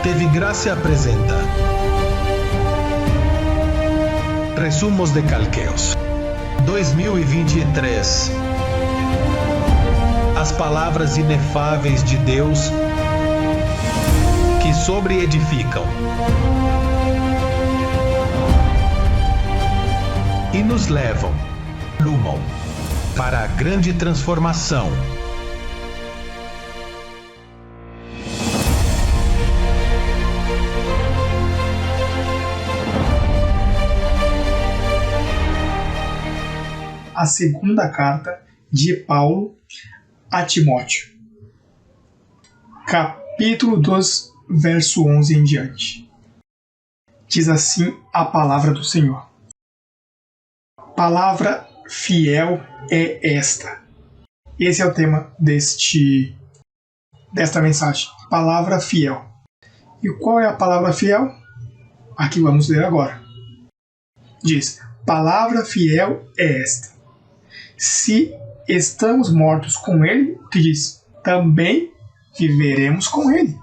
Teve Graça apresenta Resumos de Calqueos 2023. As palavras inefáveis de Deus que sobreedificam e nos levam rumo para a grande transformação. A segunda carta de Paulo a Timóteo, capítulo 2, verso 11 em diante. Diz assim a palavra do Senhor. Palavra fiel é esta. Esse é o tema desta mensagem. Palavra fiel. E qual é a palavra fiel? Aqui vamos ler agora. Diz: palavra fiel é esta. Se estamos mortos com ele, o que diz? Também viveremos com ele.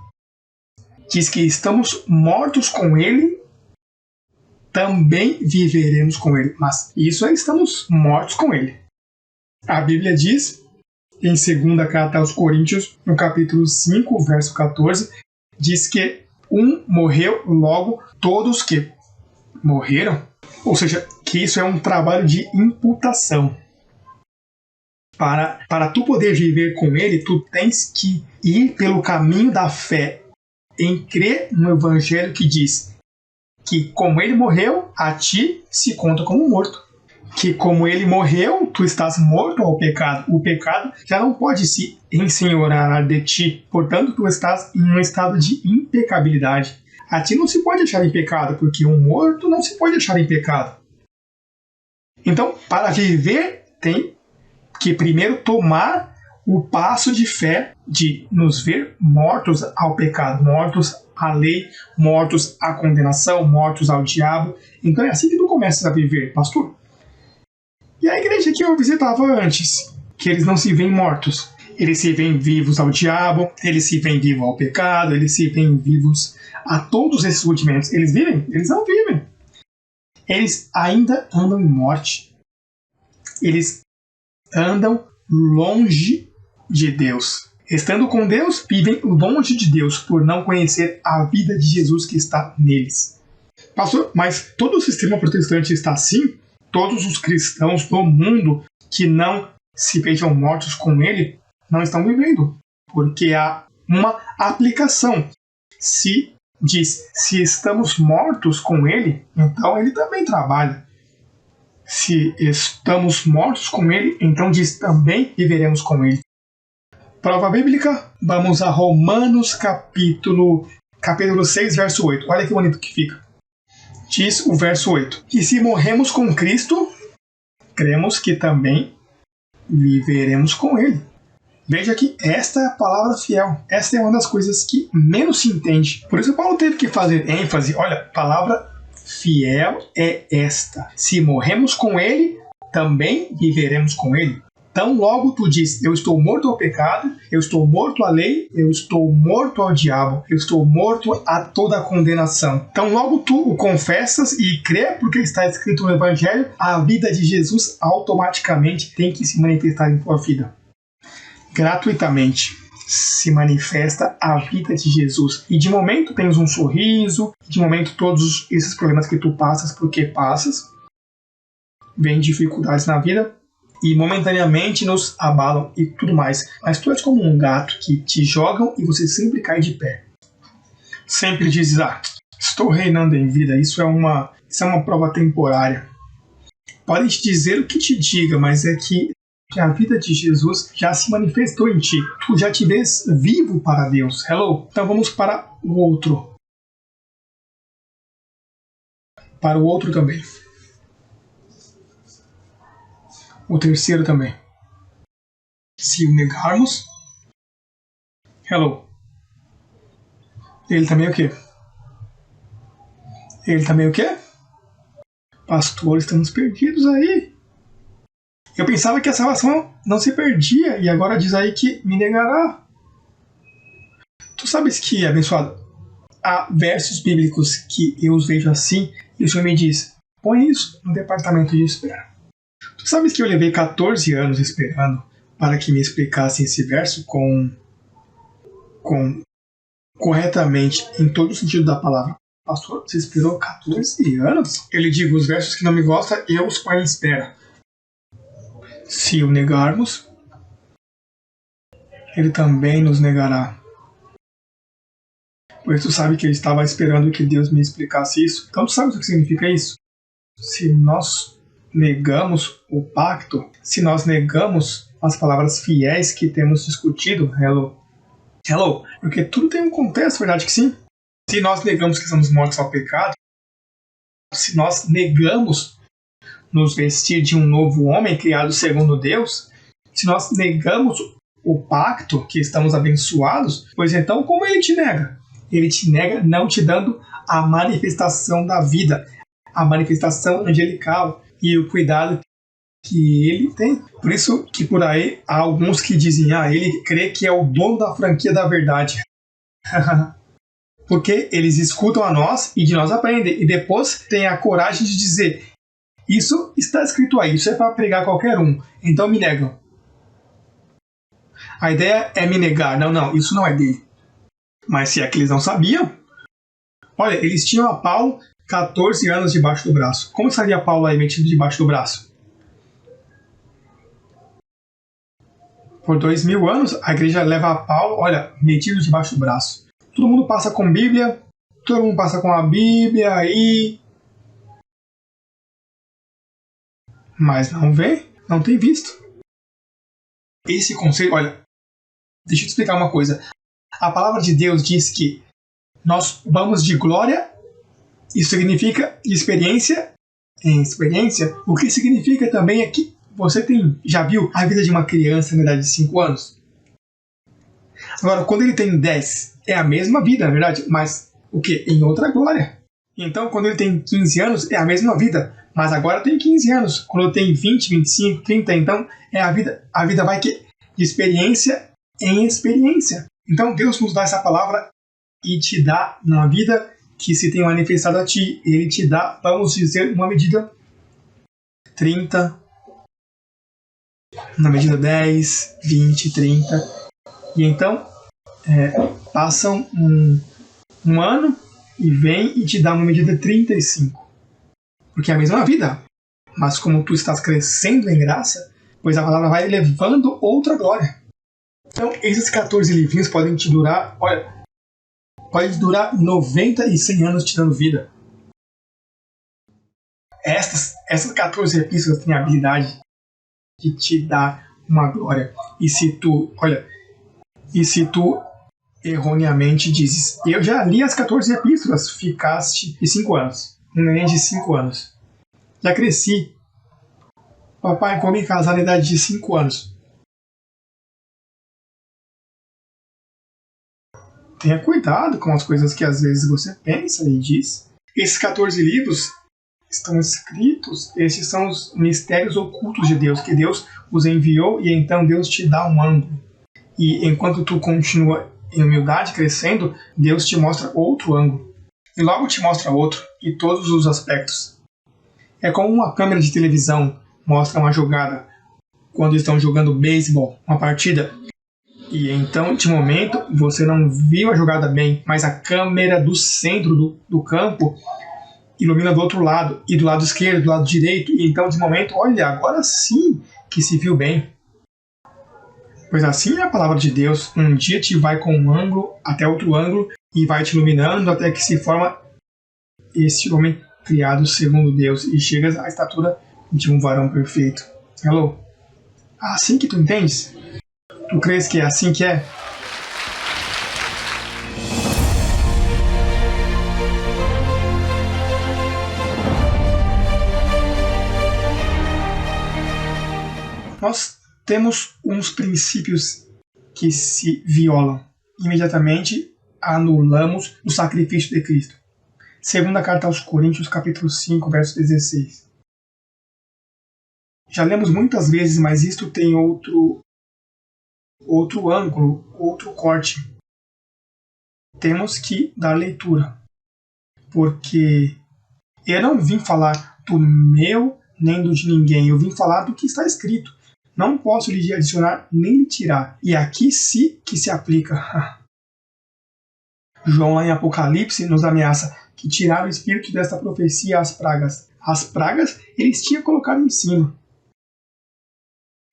Diz que estamos mortos com ele, também viveremos com ele. Mas isso é, estamos mortos com ele. A Bíblia diz, em 2ª carta aos Coríntios, no capítulo 5, verso 14, diz que um morreu, logo todos que morreram. Ou seja, que isso é um trabalho de imputação. Para tu poder viver com ele, tu tens que ir pelo caminho da fé, em crer no evangelho que diz que como ele morreu, a ti se conta como morto. Que como ele morreu, tu estás morto ao pecado. O pecado já não pode se ensenhorar de ti. Portanto, tu estás em um estado de impecabilidade. A ti não se pode achar em pecado, porque um morto não se pode achar em pecado. Então, para viver, tem que primeiro tomar o passo de fé de nos ver mortos ao pecado, mortos à lei, mortos à condenação, mortos ao diabo. Então é assim que tu começas a viver, pastor. E a igreja que eu visitava antes, que eles não se veem mortos. Eles se veem vivos ao diabo, eles se veem vivos ao pecado, eles se veem vivos a todos esses rudimentos. Eles vivem? Eles não vivem. Eles ainda andam em morte. Eles andam longe de Deus. Estando com Deus, vivem longe de Deus por não conhecer a vida de Jesus que está neles. Pastor, mas todo o sistema protestante está assim? Todos os cristãos do mundo que não se vejam mortos com ele não estão vivendo, porque há uma aplicação. Se diz, se estamos mortos com ele, então ele também trabalha. Se estamos mortos com ele, então diz, também viveremos com ele. Prova bíblica, vamos a Romanos capítulo 6, verso 8. Olha que bonito que fica. Diz o verso 8. E se morremos com Cristo, cremos que também viveremos com ele. Veja que esta é a palavra fiel. Esta é uma das coisas que menos se entende. Por isso Paulo teve que fazer ênfase. Olha, palavra fiel é esta. Se morremos com ele, também viveremos com ele. Então logo tu diz, eu estou morto ao pecado, eu estou morto à lei, eu estou morto ao diabo, eu estou morto a toda a condenação. Então logo tu o confessas e crê, porque está escrito no Evangelho, a vida de Jesus automaticamente tem que se manifestar em tua vida. Gratuitamente se manifesta a vida de Jesus. E de momento tens um sorriso, de momento todos esses problemas que tu passas, porque passas, vem dificuldades na vida, e momentaneamente nos abalam e tudo mais. Mas tu és como um gato que te jogam e você sempre cai de pé. Sempre dizes, estou reinando em vida, isso é uma prova temporária. Podem te dizer o que te diga, mas é que a vida de Jesus já se manifestou em ti. Tu já te vês vivo para Deus. Hello? Então vamos para o outro. Para o outro também. O terceiro também. Se o negarmos, hello. Ele também o quê? Ele também o quê? Pastor, estamos perdidos aí. Eu pensava que a salvação não se perdia, e agora diz aí que me negará. Tu sabes que, abençoado, há versos bíblicos que eu os vejo assim, e o Senhor me diz, põe isso no departamento de espera. Tu sabes que eu levei 14 anos esperando para que me explicassem esse verso corretamente, em todo o sentido da palavra. Pastor, você esperou 14 anos? Eu lhe digo, os versos que não me gostam, eu os ponho em espera. Se o negarmos, ele também nos negará. Pois tu sabe que eu estava esperando que Deus me explicasse isso. Então tu sabes o que significa isso? Se nós negamos o pacto, se nós negamos as palavras fiéis que temos discutido, hello, porque tudo tem um contexto, verdade que sim? Se nós negamos que somos mortos ao pecado, se nós negamos nos vestir de um novo homem criado segundo Deus, se nós negamos o pacto que estamos abençoados, pois então como ele te nega? Ele te nega não te dando a manifestação da vida, a manifestação angelical e o cuidado que ele tem. Por isso que por aí há alguns que dizem, ele crê que é o dono da franquia da verdade. Porque eles escutam a nós e de nós aprendem. E depois têm a coragem de dizer, isso está escrito aí, isso é para pregar qualquer um. Então me negam. A ideia é me negar. Não, isso não é dele. Mas se é que eles não sabiam, olha, eles tinham a Paulo 14 anos debaixo do braço. Como estaria Paulo aí metido debaixo do braço? Por 2000 anos, a igreja leva a Paulo, olha, metido debaixo do braço. Todo mundo passa com Bíblia, todo mundo passa com a Bíblia aí. Mas não vê, não tem visto. Esse conceito, olha, deixa eu te explicar uma coisa. A palavra de Deus diz que nós vamos de glória, isso significa de experiência em experiência. O que significa também é que você já viu a vida de uma criança na idade de 5 anos? Agora, quando ele tem 10, é a mesma vida, na verdade, mas o que? Em outra glória. Então, quando ele tem 15 anos, é a mesma vida, mas agora tem 15 anos. Quando ele tem 20, 25, 30, então é a vida vai que de experiência em experiência. Então, Deus nos dá essa palavra e te dá na vida que se tem manifestado a ti. Ele te dá, vamos dizer, uma medida 30, na medida 10, 20, 30. E então, passam um ano e vem e te dá uma medida 35. Porque é a mesma vida. Mas como tu estás crescendo em graça, pois a palavra vai levando outra glória. Então, esses 14 livrinhos podem te durar, olha, pode durar 90 e 100 anos te dando vida. Essas 14 epístolas têm a habilidade de te dar uma glória. E se tu erroneamente dizes, eu já li as 14 epístolas, ficaste de 5 anos. Um neném de 5 anos. Já cresci. Papai, vou me casar na idade de 5 anos. Tenha cuidado com as coisas que às vezes você pensa e diz. Esses 14 livros estão escritos, esses são os mistérios ocultos de Deus, que Deus os enviou e então Deus te dá um ângulo. E enquanto tu continua em humildade crescendo, Deus te mostra outro ângulo. E logo te mostra outro, e todos os aspectos. É como uma câmera de televisão mostra uma jogada, quando estão jogando beisebol, uma partida. E então, de momento, você não viu a jogada bem, mas a câmera do centro do campo ilumina do outro lado, e do lado esquerdo, do lado direito, e então, de momento, olha, agora sim que se viu bem. Pois assim é a palavra de Deus, um dia te vai com um ângulo até outro ângulo, e vai te iluminando até que se forma esse homem criado segundo Deus, e chegas à estatura de um varão perfeito. Hello? Assim que tu entendes? Tu crês que é assim que é? Nós temos uns princípios que se violam. Imediatamente anulamos o sacrifício de Cristo. Segunda carta aos Coríntios, capítulo 5, verso 16. Já lemos muitas vezes, mas isto tem outro ângulo, outro corte. temos que dar leitura. Porque eu não vim falar do meu nem do de ninguém. Eu vim falar do que está escrito. Não posso lhe adicionar nem lhe tirar. E aqui sim que se aplica. João, lá em Apocalipse, nos ameaça que tirar o espírito desta profecia às pragas. As pragas eles tinham colocado em cima.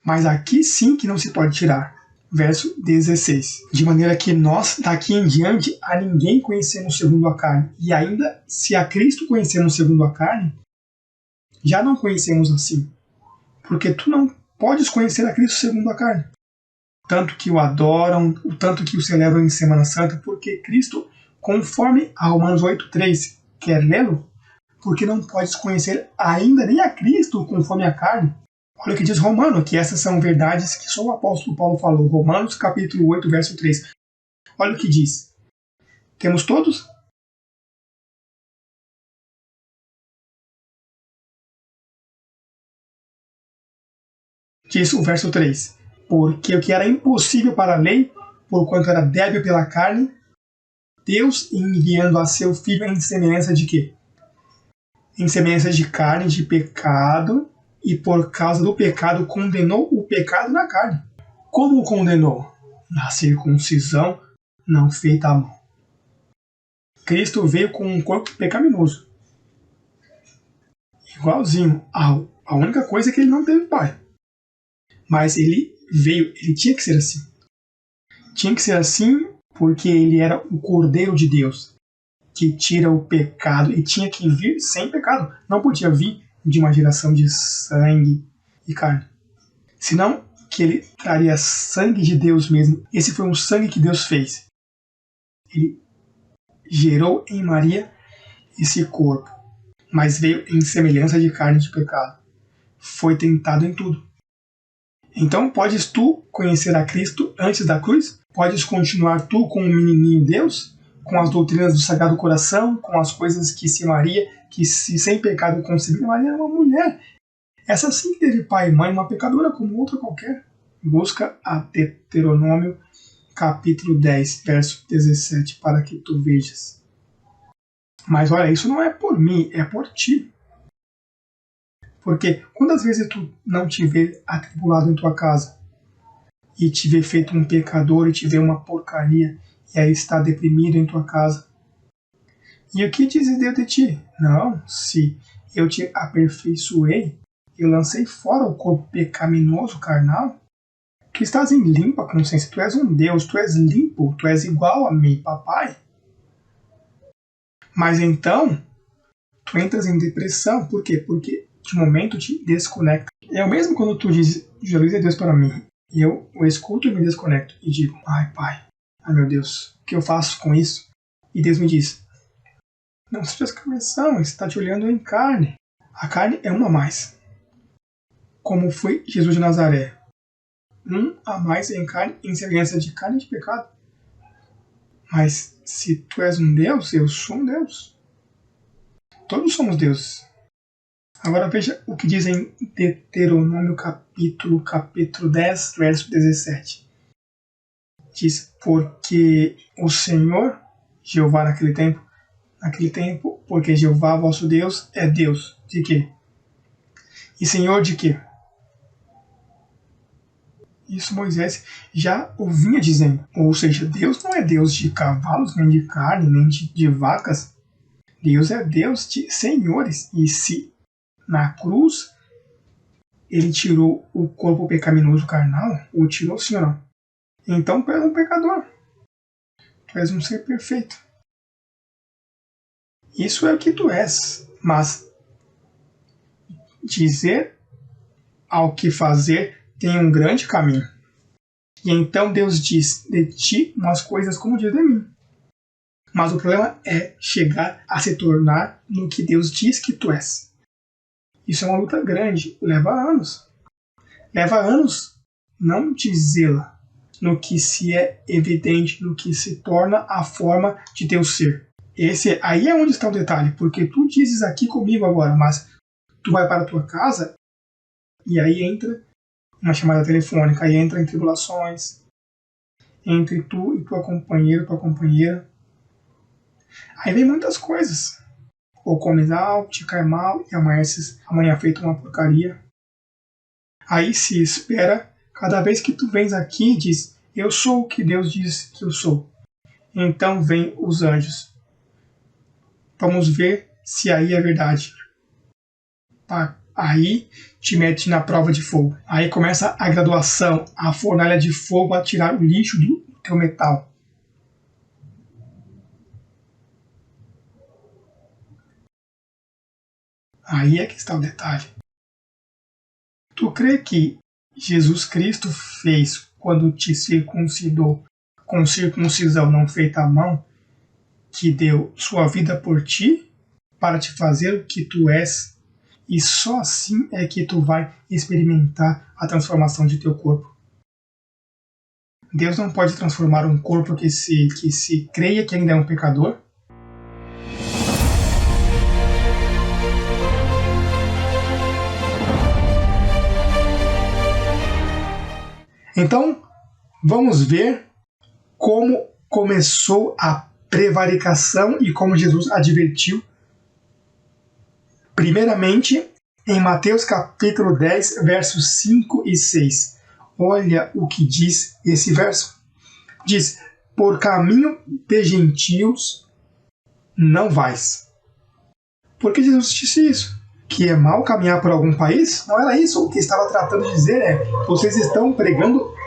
Mas aqui sim que não se pode tirar. Verso 16. De maneira que nós, daqui em diante, a ninguém conhecemos segundo a carne. E ainda, se a Cristo conhecemos segundo a carne, já não conhecemos assim. Porque tu não podes conhecer a Cristo segundo a carne. Tanto que o adoram, o tanto que o celebram em Semana Santa, porque Cristo, conforme a Romanos 8,3, quer lê-lo? Porque não podes conhecer ainda nem a Cristo conforme a carne. Olha o que diz Romano, que essas são verdades que só o apóstolo Paulo falou. Romanos capítulo 8, verso 3. Olha o que diz. Temos todos? Diz o verso 3. Porque o que era impossível para a lei, porquanto era débil pela carne, Deus, enviando a seu Filho em semelhança de quê? Em semelhança de carne, de pecado, e por causa do pecado condenou o pecado na carne. Como o condenou? Na circuncisão não feita à mão. Cristo veio com um corpo pecaminoso. Igualzinho. A única coisa é que ele não teve pai. Mas ele veio, ele tinha que ser assim. Tinha que ser assim porque ele era o Cordeiro de Deus, que tira o pecado, e tinha que vir sem pecado. Não podia vir de uma geração de sangue e carne. Senão que ele traria sangue de Deus mesmo. Esse foi um sangue que Deus fez. Ele gerou em Maria esse corpo, mas veio em semelhança de carne de pecado. Foi tentado em tudo. Então, podes tu conhecer a Cristo antes da cruz? Podes continuar tu com o menininho Deus? Com as doutrinas do Sagrado Coração? Com as coisas que se Maria, que se sem pecado concebeu? Maria era uma mulher. Essa sim teve pai e mãe, uma pecadora como outra qualquer. Busca a Deuteronômio capítulo 10, verso 17, para que tu vejas. Mas olha, isso não é por mim, é por ti. Porque quantas vezes tu não te vê atribulado em tua casa e te vê feito um pecador e te vê uma porcaria e aí está deprimido em tua casa? E o que diz Deus de ti? Não, se eu te aperfeiçoei, eu lancei fora o corpo pecaminoso carnal, tu estás em limpa consciência, tu és um Deus, tu és limpo, tu és igual a mim, papai. Mas então, tu entras em depressão, por quê? Porque de momento te desconecta. É o mesmo quando tu diz, Jesus é Deus para mim, e eu o escuto e me desconecto, e digo, ai pai, ai meu Deus, o que eu faço com isso? E Deus me diz, não seja cabeção, ele está te olhando em carne. A carne é uma a mais. Como foi Jesus de Nazaré. Um a mais em carne, em semelhança de carne e de pecado. Mas se tu és um Deus, eu sou um Deus. Todos somos deuses. Agora veja o que diz em Deuteronômio capítulo 10, verso 17. Diz, porque o Senhor, Jeová naquele tempo, porque Jeová vosso Deus é Deus. De quê? E Senhor de quê? Isso Moisés já o vinha dizendo. Ou seja, Deus não é Deus de cavalos, nem de carne, nem de vacas. Deus é Deus de senhores. E se na cruz ele tirou o corpo pecaminoso carnal, ou tirou sim ou não? Então tu és um pecador. Tu és um ser perfeito. Isso é o que tu és. Mas dizer ao que fazer tem um grande caminho. E então Deus diz de ti umas coisas como diz de mim. Mas o problema é chegar a se tornar no que Deus diz que tu és. Isso é uma luta grande, leva anos. Leva anos não dizê-la no que se é evidente, no que se torna a forma de teu ser. Aí é onde está o detalhe, porque tu dizes aqui comigo agora, mas tu vai para a tua casa e aí entra uma chamada telefônica, aí entra em tribulações entre tu e tua companheira, Aí vem muitas coisas. Ou comes algo, te cai mal, e amanhã feito uma porcaria. Aí se espera, cada vez que tu vens aqui, diz, eu sou o que Deus diz que eu sou. Então vem os anjos. Vamos ver se aí é verdade. Aí te mete na prova de fogo. Aí começa a graduação, a fornalha de fogo a tirar o lixo do teu metal. Aí é que está o detalhe. Tu crê que Jesus Cristo fez quando te circuncidou com circuncisão não feita à mão, que deu sua vida por ti, para te fazer o que tu és, e só assim é que tu vai experimentar a transformação de teu corpo. Deus não pode transformar um corpo que se creia que ainda é um pecador. Então, vamos ver como começou a prevaricação e como Jesus advertiu. Primeiramente, em Mateus capítulo 10, versos 5 e 6. Olha o que diz esse verso. Diz, por caminho de gentios não vais. Por que Jesus disse isso? Que é mal caminhar por algum país? Não era isso. O que estava tratando de dizer é, vocês estão pregando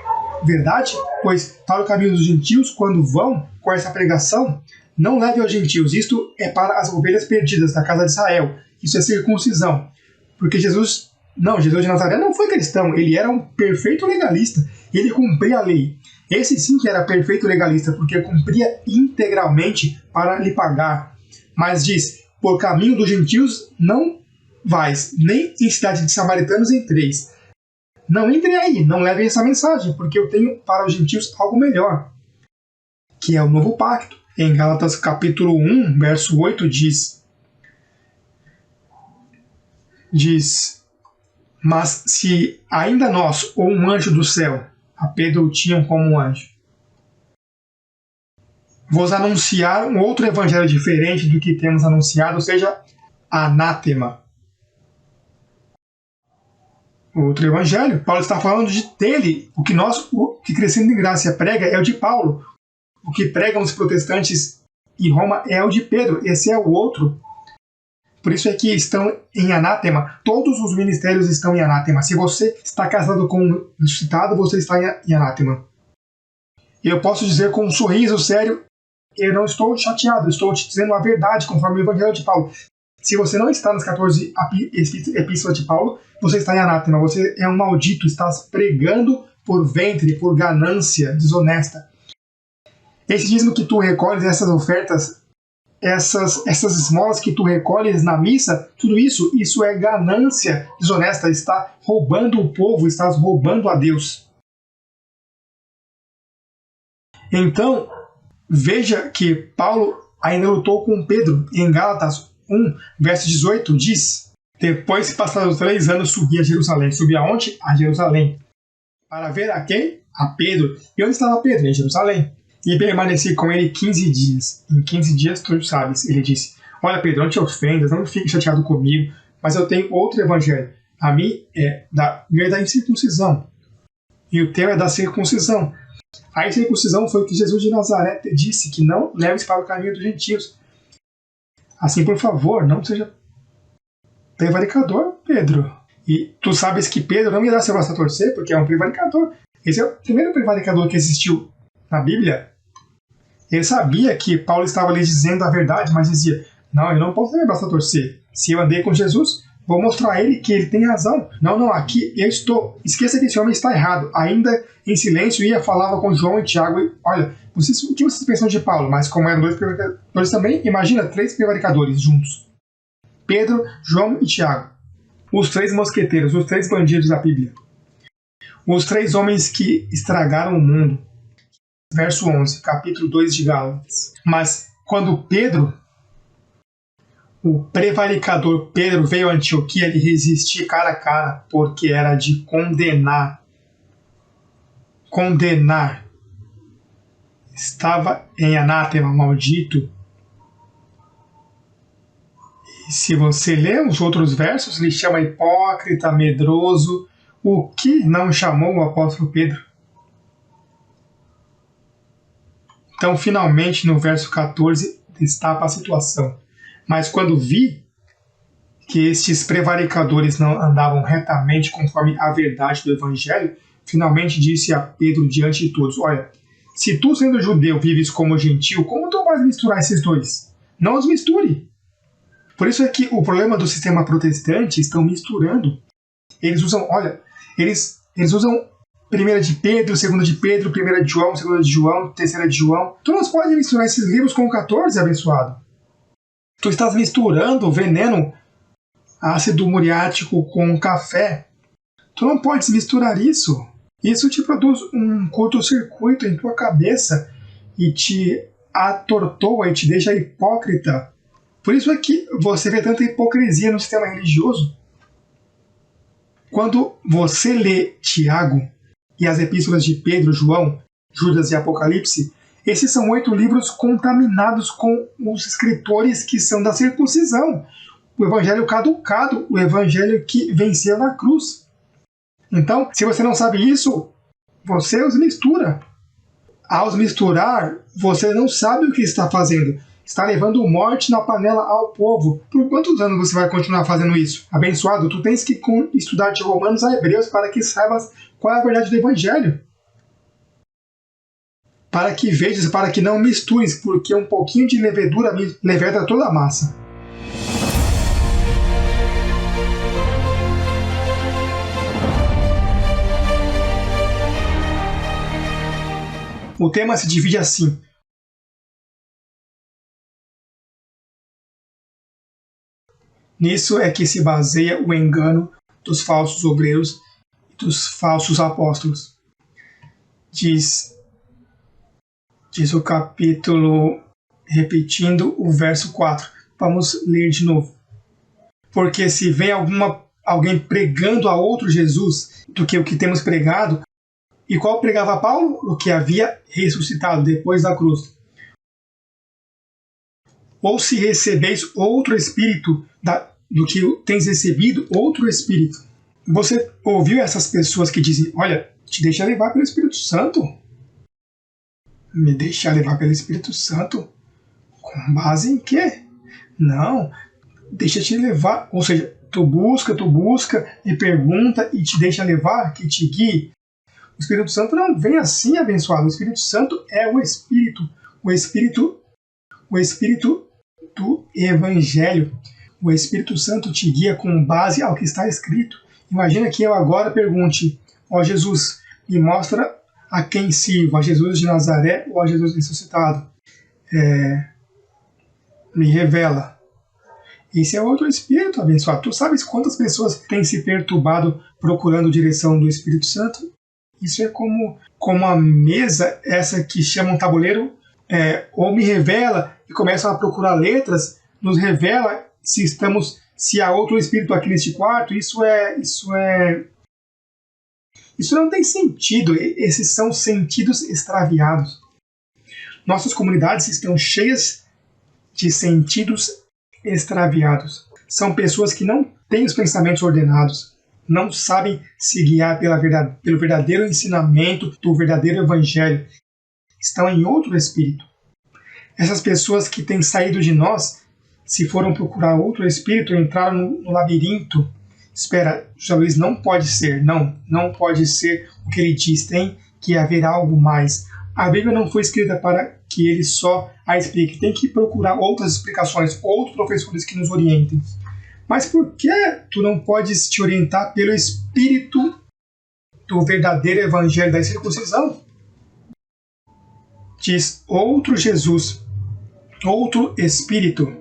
verdade? Pois para o caminho dos gentios, quando vão com essa pregação, não leve aos gentios. Isto é para as ovelhas perdidas da casa de Israel. Isso é circuncisão. Porque Jesus de Nazaré não foi cristão. Ele era um perfeito legalista. Ele cumpria a lei. Esse sim que era perfeito legalista, porque cumpria integralmente para lhe pagar. Mas diz, por caminho dos gentios não vais, nem em cidade de samaritanos entreis. Não entrem aí, não levem essa mensagem, porque eu tenho para os gentios algo melhor, que é o novo pacto. Em Gálatas capítulo 1, verso 8 diz, mas se ainda nós, ou um anjo do céu, a Pedro o tinham como um anjo, vos anunciar um outro evangelho diferente do que temos anunciado, ou seja, anátema. Outro evangelho, Paulo está falando dele. O que Crescendo em Graça prega é o de Paulo. O que pregam os protestantes em Roma é o de Pedro. Esse é o outro. Por isso é que estão em anátema. Todos os ministérios estão em anátema. Se você está casado com um ressuscitado, você está em anátema. Eu posso dizer com um sorriso sério, eu não estou chateado, estou te dizendo a verdade, conforme o evangelho de Paulo. Se você não está nas 14 epístolas de Paulo, você está em anátema, você é um maldito, estás pregando por ventre, por ganância desonesta. Esse dízimo que tu recolhes, essas ofertas, essas esmolas que tu recolhes na missa, tudo isso é ganância desonesta, está roubando o povo, estás roubando a Deus. Então, veja que Paulo ainda lutou com Pedro. Em Gálatas 1, verso 18, diz, depois que passados 3 anos, subi a Jerusalém. Subi aonde? A Jerusalém. Para ver a quem? A Pedro. E onde estava Pedro? Em Jerusalém. E permaneci com ele 15 dias. Em 15 dias, tu sabes, ele disse, olha Pedro, não te ofendas, não fique chateado comigo, mas eu tenho outro evangelho. A mim é da incircuncisão. E o teu é da circuncisão. A incircuncisão foi o que Jesus de Nazaré disse, que não leves para o caminho dos gentios. Assim, por favor, não seja prevaricador, Pedro. E tu sabes que Pedro não ia dar seu braço a torcer, porque é um prevaricador. Esse é o primeiro prevaricador que existiu na Bíblia. Ele sabia que Paulo estava lhe dizendo a verdade, mas dizia, não, eu não posso dar meu braço a torcer. Se eu andei com Jesus, vou mostrar a ele que ele tem razão. Não, aqui eu estou. Esqueça que esse homem está errado. Ainda em silêncio, falava com João e Tiago. E, olha, o que vocês pensam de Paulo? Mas como eram 2 prevaricadores também, imagina 3 prevaricadores juntos. Pedro, João e Tiago. Os 3 mosqueteiros, os 3 bandidos da Bíblia. Os 3 homens que estragaram o mundo. Verso 11, capítulo 2 de Gálatas. Mas quando Pedro, o prevaricador Pedro, veio a Antioquia, ele resistiu cara a cara, porque era de condenar. Condenar. Estava em anátema, maldito. se você ler os outros versos, ele chama hipócrita, medroso, o que não chamou o apóstolo Pedro. Então, finalmente, no verso 14, destapa a situação. Mas quando vi que estes prevaricadores não andavam retamente conforme a verdade do Evangelho, finalmente disse a Pedro diante de todos: olha, se tu, sendo judeu, vives como gentil, como tu vais misturar esses dois? Não os misture. Por isso é que o problema do sistema protestante estão misturando. Eles usam, eles usam 1 de Pedro, 2 de Pedro, 1 de João, 2 de João, 3 de João. Tu não pode misturar esses livros com o 14, abençoado. Tu estás misturando veneno ácido muriático com café. Tu não podes misturar isso. Isso te produz um curto-circuito em tua cabeça e te atortoa e te deixa hipócrita. Por isso é que você vê tanta hipocrisia no sistema religioso. Quando você lê Tiago e as epístolas de Pedro, João, Judas e Apocalipse, esses são 8 livros contaminados com os escritores que são da circuncisão. O evangelho caducado, o evangelho que venceu na cruz. Então, se você não sabe isso, você os mistura. Ao os misturar, você não sabe o que está fazendo. Está levando morte na panela ao povo. Por quantos anos você vai continuar fazendo isso? Abençoado, tu tens que estudar de Romanos a Hebreus para que saibas qual é a verdade do evangelho. Para que vejas, para que não mistures, porque um pouquinho de levedura leveda toda a massa. O tema se divide assim. Nisso é que se baseia o engano dos falsos obreiros e dos falsos apóstolos. Diz o capítulo, repetindo o verso 4. Vamos ler de novo. Porque se vem alguém pregando a outro Jesus do que o que temos pregado, e qual pregava Paulo? O que havia ressuscitado depois da cruz. Ou se recebeis outro espírito do que tens recebido, outro espírito. Você ouviu essas pessoas que dizem, olha, te deixa levar pelo Espírito Santo? Me deixa levar pelo Espírito Santo? Com base em quê? Não, deixa te levar. Ou seja, tu busca e pergunta e te deixa levar, que te guie. O Espírito Santo não vem assim, abençoado. O Espírito Santo é o Espírito do Evangelho. O Espírito Santo te guia com base ao que está escrito. Imagina que eu agora pergunte, ó Jesus, me mostra a quem sirvo, a Jesus de Nazaré ou a Jesus ressuscitado. Me revela. Esse é outro Espírito, abençoado. Tu sabes quantas pessoas têm se perturbado procurando direção do Espírito Santo? Isso é como a mesa, essa que chama um tabuleiro, ou me revela e começam a procurar letras, nos revela se há outro espírito aqui neste quarto. Isso não tem sentido. Esses são sentidos extraviados. Nossas comunidades estão cheias de sentidos extraviados. São pessoas que não têm os pensamentos ordenados, não sabem se guiar pelo verdadeiro ensinamento do verdadeiro evangelho. Estão em outro espírito. Essas pessoas que têm saído de nós, se foram procurar outro espírito, entraram no labirinto. Espera, Luiz, não pode ser. Não pode ser o que ele diz. Tem que haver algo mais. A Bíblia não foi escrita para que ele só a explique. Tem que procurar outras explicações, outros professores que nos orientem. Mas por que tu não podes te orientar pelo Espírito do verdadeiro Evangelho da circuncisão? Diz outro Jesus, outro Espírito.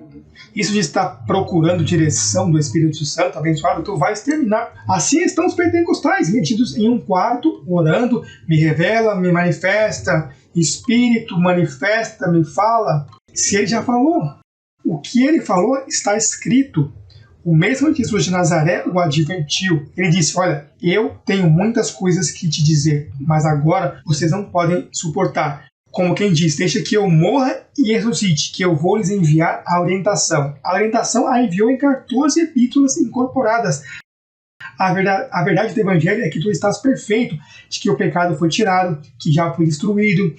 Isso de estar procurando direção do Espírito Santo, abençoado, tu vais terminar. Assim estão os pentecostais, metidos em um quarto, orando, me revela, me manifesta, Espírito manifesta, me fala. Se ele já falou, o que ele falou está escrito. O mesmo Jesus de Nazaré o advertiu. Ele disse, olha, eu tenho muitas coisas que te dizer, mas agora vocês não podem suportar. como quem diz, deixa que eu morra e ressuscite, que eu vou lhes enviar a orientação. A orientação a enviou em 14 epístolas incorporadas. A verdade do Evangelho é que tu estás perfeito, de que o pecado foi tirado, que já foi destruído,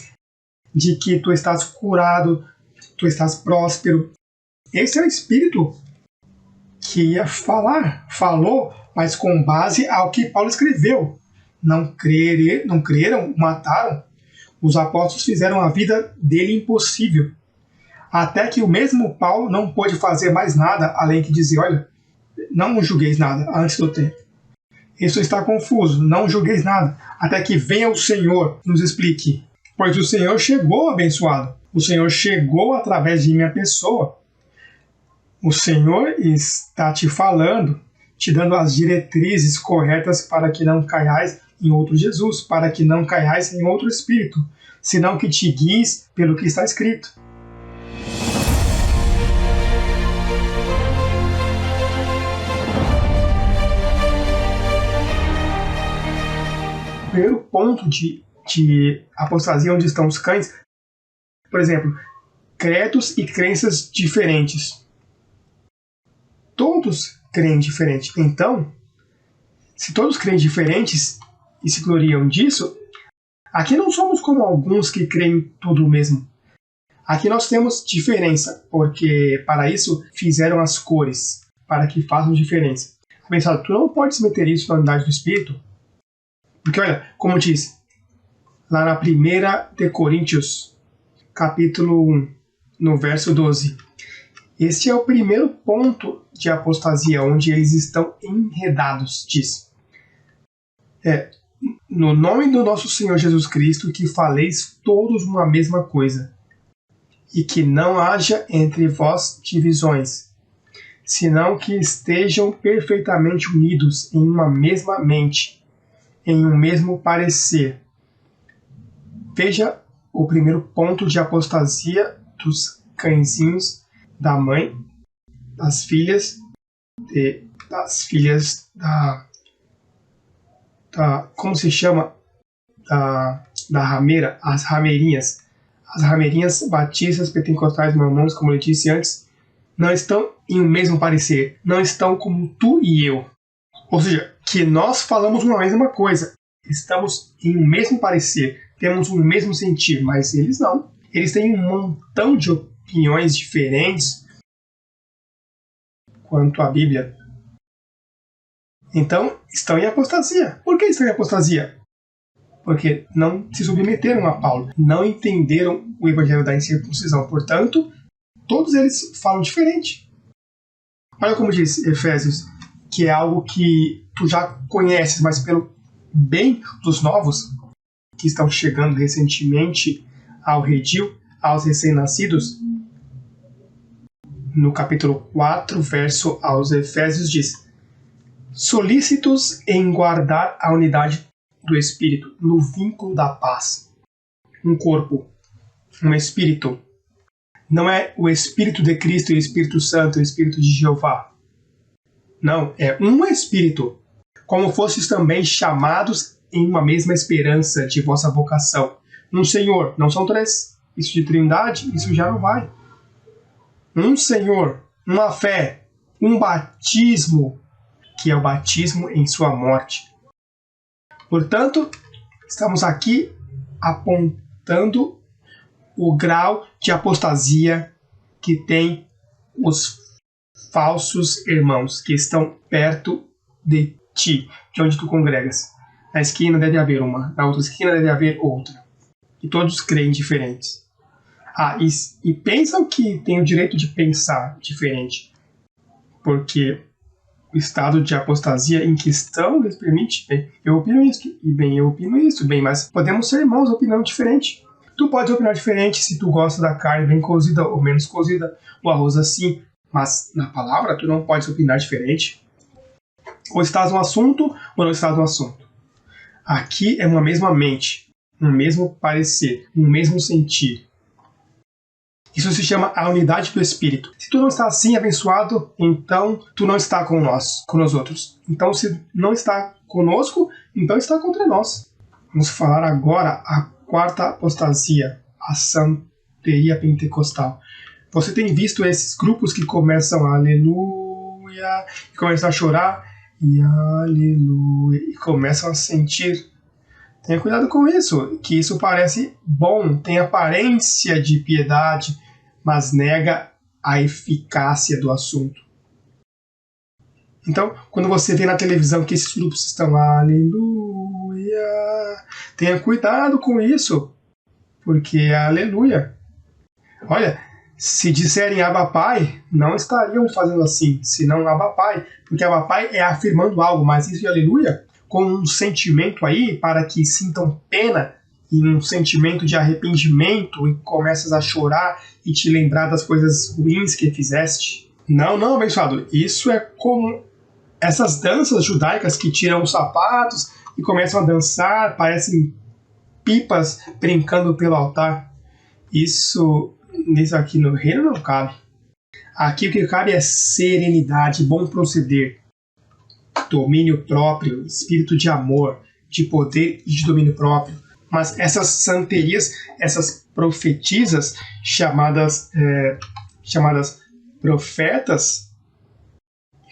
de que tu estás curado, tu estás próspero. Esse é o Espírito que ia falar, falou, mas com base ao que Paulo escreveu. Não creram, mataram. Os apóstolos fizeram a vida dele impossível. Até que o mesmo Paulo não pôde fazer mais nada, além de dizer, olha, não julgueis nada antes do tempo. Isso está confuso, não julgueis nada, até que venha o Senhor e nos explique. Pois o Senhor chegou abençoado. O Senhor chegou através de minha pessoa. O Senhor está te falando, te dando as diretrizes corretas para que não caiais em outro Jesus, para que não caiais em outro espírito, senão que te guies pelo que está escrito. O primeiro ponto de apostasia onde estão os cães, por exemplo, credos e crenças diferentes. Todos creem diferente. Então, se todos creem diferentes e se gloriam disso, aqui não somos como alguns que creem tudo o mesmo. Aqui nós temos diferença, porque para isso fizeram as cores, para que façam diferença. Abençoado, tu não pode meter isso na unidade do Espírito, porque olha, como diz, lá na 1 de Coríntios, capítulo 1, no verso 12. Este é o primeiro ponto de apostasia, onde eles estão enredados, diz. No nome do nosso Senhor Jesus Cristo, que faleis todos uma mesma coisa, e que não haja entre vós divisões, senão que estejam perfeitamente unidos em uma mesma mente, em um mesmo parecer. Veja o primeiro ponto de apostasia dos cãezinhos da mãe, das filhas como se chama? Da rameira, as rameirinhas. As rameirinhas batistas, pentecostais, mormons, como eu disse antes, não estão em um mesmo parecer, não estão como tu e eu. Ou seja, que nós falamos uma mesma coisa, estamos em um mesmo parecer, temos um mesmo sentir, mas eles não. Eles têm um montão de opiniões diferentes quanto à Bíblia. Então, estão em apostasia. Por que estão em apostasia? Porque não se submeteram a Paulo, não entenderam o evangelho da incircuncisão. Portanto, todos eles falam diferente. Olha como diz Efésios, que é algo que tu já conheces, mas pelo bem dos novos, que estão chegando recentemente ao redil, aos recém-nascidos, no capítulo 4, verso aos Efésios, diz: solícitos em guardar a unidade do Espírito, no vínculo da paz. Um corpo, um Espírito. Não é o Espírito de Cristo e o Espírito Santo e o Espírito de Jeová. Não, é um Espírito. Como fostes também chamados em uma mesma esperança de vossa vocação. Um Senhor, não são três. Isso de trindade, isso já não vai. Um Senhor, uma fé, um batismo, que é o batismo em sua morte. Portanto, estamos aqui apontando o grau de apostasia que tem os falsos irmãos que estão perto de ti, de onde tu congregas. Na esquina deve haver uma, na outra esquina deve haver outra. E todos creem diferentes. E pensam que tem o direito de pensar diferente, porque o estado de apostasia em questão lhes permite, bem, eu opino isso, e bem, eu opino isso, bem, mas podemos ser irmãos opinando diferente. Tu pode opinar diferente se tu gosta da carne bem cozida ou menos cozida, o arroz assim, mas na palavra tu não pode opinar diferente. Ou estás no assunto ou não estás no assunto. Aqui é uma mesma mente, um mesmo parecer, um mesmo sentir. Isso se chama a unidade do Espírito. Se tu não está assim abençoado, então tu não está com nós, com nós outros. Então se não está conosco, então está contra nós. Vamos falar agora a quarta apostasia, a santeria pentecostal. Você tem visto esses grupos que começam aleluia, e começam a chorar, e aleluia, e começam a sentir. Tenha cuidado com isso, que isso parece bom, tem aparência de piedade, mas nega a eficácia do assunto. Então, quando você vê na televisão que esses grupos estão aleluia, tenha cuidado com isso, porque é aleluia. Olha, se disserem Abba Pai, não estariam fazendo assim, senão Abba Pai, porque Abba Pai é afirmando algo, mas isso de aleluia, com um sentimento aí, para que sintam pena, e um sentimento de arrependimento, e começas a chorar e te lembrar das coisas ruins que fizeste. Não, abençoado, isso é como essas danças judaicas que tiram os sapatos e começam a dançar, parecem pipas brincando pelo altar. Isso aqui no reino não cabe. Aqui o que cabe é serenidade, bom proceder, domínio próprio, espírito de amor, de poder e de domínio próprio. Mas essas santerias, essas profetisas chamadas profetas,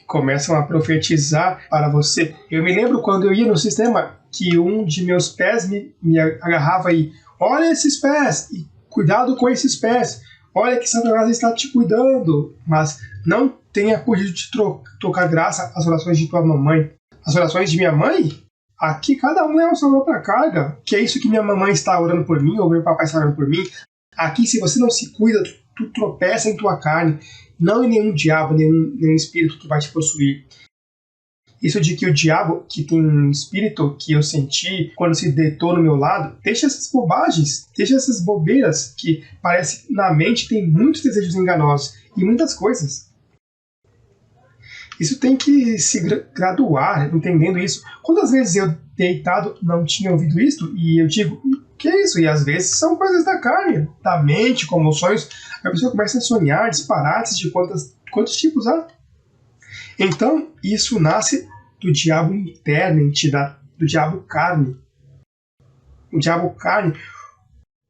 começam a profetizar para você. Eu me lembro quando eu ia no sistema que um de meus pés me agarrava e olha esses pés, e cuidado com esses pés, olha que Satanás está te cuidando, mas não tenha coragem de tocar graça às orações de tua mamãe. As orações de minha mãe, aqui cada um leva sua própria carga, que é isso que minha mamãe está orando por mim, ou meu papai está orando por mim. Aqui, se você não se cuida, tu tropeça em tua carne, não em nenhum diabo, nenhum espírito que vai te possuir. Isso de que o diabo, que tem um espírito que eu senti quando se deitou no meu lado, deixa essas bobagens, deixa essas bobeiras que parece que na mente tem muitos desejos enganosos e muitas coisas. Isso tem que se graduar, entendendo isso. Quantas vezes eu, deitado, não tinha ouvido isso e eu digo, o que é isso? E às vezes são coisas da carne, da mente, como sonhos. A pessoa começa a sonhar disparates de quantos tipos há. Então, isso nasce do diabo interno, do diabo carne. O diabo carne,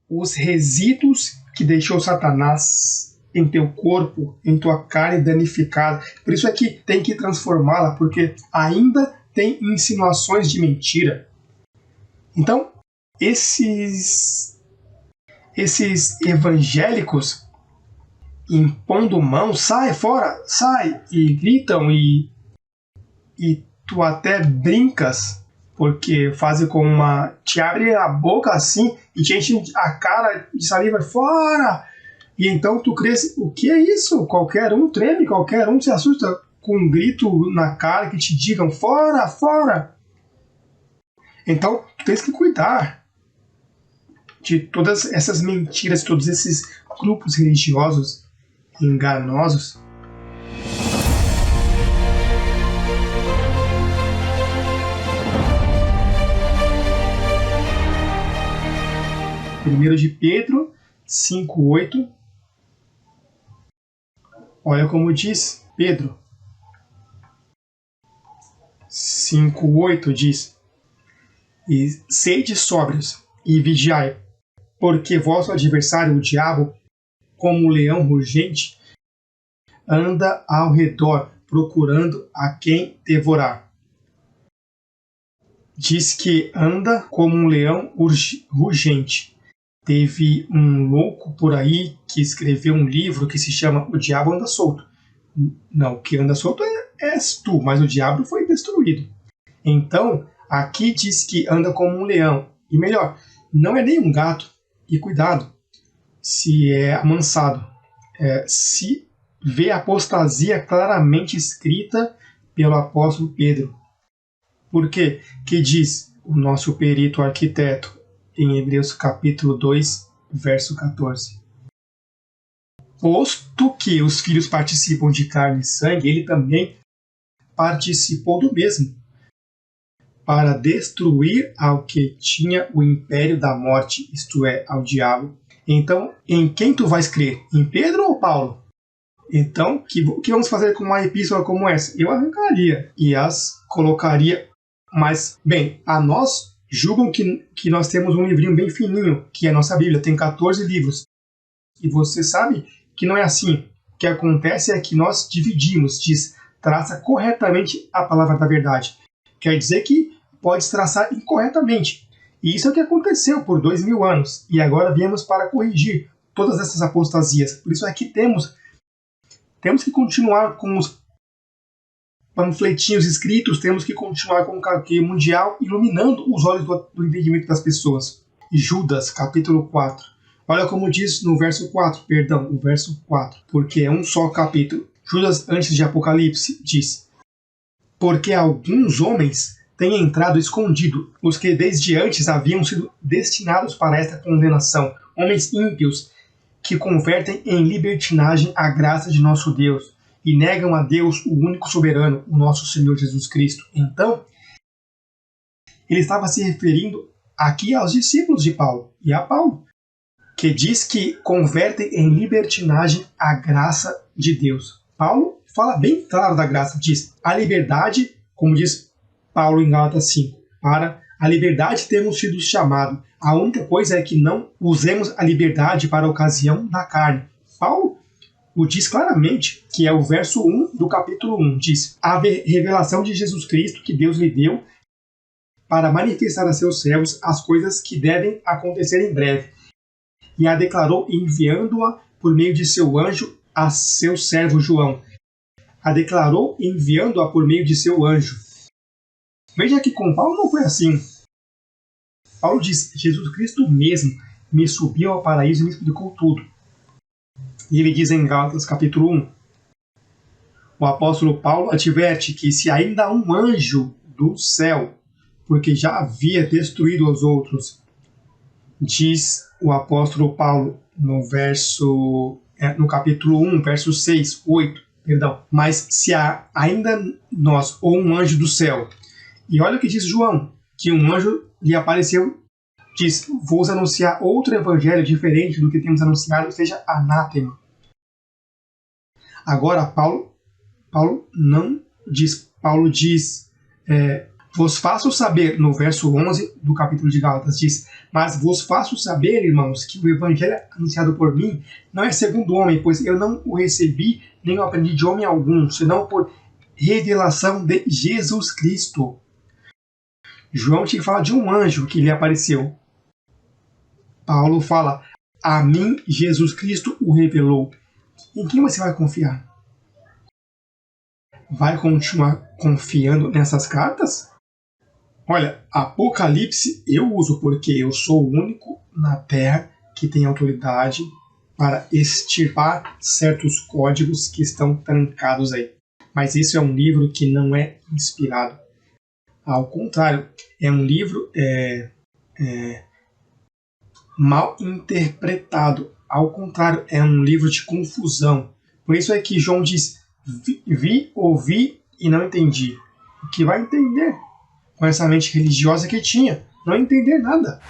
os resíduos que deixou Satanás em teu corpo, em tua carne danificada. Por isso é que tem que transformá-la, porque ainda tem insinuações de mentira. Então, esses evangélicos impondo mão, sai fora, sai, e gritam, e tu até brincas, porque fazem com te abre a boca assim, e te enche a cara de saliva, fora! E então tu crês, o que é isso? Qualquer um treme, qualquer um se assusta com um grito na cara que te digam, fora, fora! Então, tu tens que cuidar de todas essas mentiras, todos esses grupos religiosos enganosos. Primeiro de Pedro 5:8. Olha como diz Pedro. 5:8 diz: e sede sóbrios e vigiai, porque vosso adversário, o diabo, como um leão rugente, anda ao redor, procurando a quem devorar. Diz que anda como um leão rugente. Teve um louco por aí que escreveu um livro que se chama O Diabo Anda Solto. Não, o que anda solto és tu, mas o diabo foi destruído. Então, aqui diz que anda como um leão. E melhor, não é nem um gato. E cuidado, se é amansado. Se vê a apostasia claramente escrita pelo apóstolo Pedro. Por quê? Que diz o nosso perito arquiteto em Hebreus capítulo 2, verso 14. Posto que os filhos participam de carne e sangue, ele também participou do mesmo, para destruir ao que tinha o império da morte, isto é, ao diabo. Então, em quem tu vais crer? Em Pedro ou Paulo? Então, o que vamos fazer com uma epístola como essa? Eu arrancaria e as colocaria. Mas, bem, a nós julgam que nós temos um livrinho bem fininho, que é a nossa Bíblia, tem 14 livros. E você sabe que não é assim. O que acontece é que nós dividimos, traça corretamente a palavra da verdade. Quer dizer que pode traçar incorretamente. E isso é o que aconteceu por 2000 anos. E agora viemos para corrigir todas essas apostasias. Por isso aqui temos que continuar com os panfletinhos escritos, temos que continuar com o carqueio mundial, iluminando os olhos do entendimento das pessoas. Judas, capítulo 4. Olha como diz no verso 4, o verso 4, porque é um só capítulo. Judas, antes de Apocalipse, diz: porque alguns homens têm entrado escondido, os que desde antes haviam sido destinados para esta condenação, homens ímpios, que convertem em libertinagem a graça de nosso Deus, e negam a Deus, o único soberano, o nosso Senhor Jesus Cristo. Então, ele estava se referindo aqui aos discípulos de Paulo, e a Paulo, que diz que convertem em libertinagem a graça de Deus. Paulo fala bem claro da graça, diz: a liberdade, como diz Paulo em Gálatas 5, para a liberdade temos sido chamados. A única coisa é que não usemos a liberdade para a ocasião da carne. Paulo o diz claramente, que é o verso 1 do capítulo 1, diz: a revelação de Jesus Cristo que Deus lhe deu para manifestar a seus servos as coisas que devem acontecer em breve. E a declarou enviando-a por meio de seu anjo a seu servo João. A declarou enviando-a por meio de seu anjo. Veja que com Paulo não foi assim. Paulo diz: Jesus Cristo mesmo me subiu ao paraíso e me explicou tudo. E ele diz em Gálatas capítulo 1, o apóstolo Paulo adverte que se ainda há um anjo do céu, porque já havia destruído os outros, diz o apóstolo Paulo no capítulo 1, versos 6, 8, mas se há ainda nós ou um anjo do céu, e olha o que diz João, que um anjo lhe apareceu, diz: vou anunciar outro evangelho diferente do que temos anunciado, seja anátema. Agora Paulo não diz, Paulo diz: vos faço saber, no verso 11 do capítulo de Gálatas, diz: mas vos faço saber, irmãos, que o evangelho anunciado por mim não é segundo o homem, pois eu não o recebi, nem o aprendi de homem algum, senão por revelação de Jesus Cristo. João te fala de um anjo que lhe apareceu. Paulo fala: a mim Jesus Cristo o revelou. Em quem você vai confiar? Vai continuar confiando nessas cartas? Olha, Apocalipse eu uso porque eu sou o único na Terra que tem autoridade para extirpar certos códigos que estão trancados aí. Mas isso é um livro que não é inspirado. Ao contrário, é um livro mal interpretado. Ao contrário, é um livro de confusão. Por isso é que João diz: ouvi e não entendi. O que vai entender com essa mente religiosa que tinha? Não entender nada.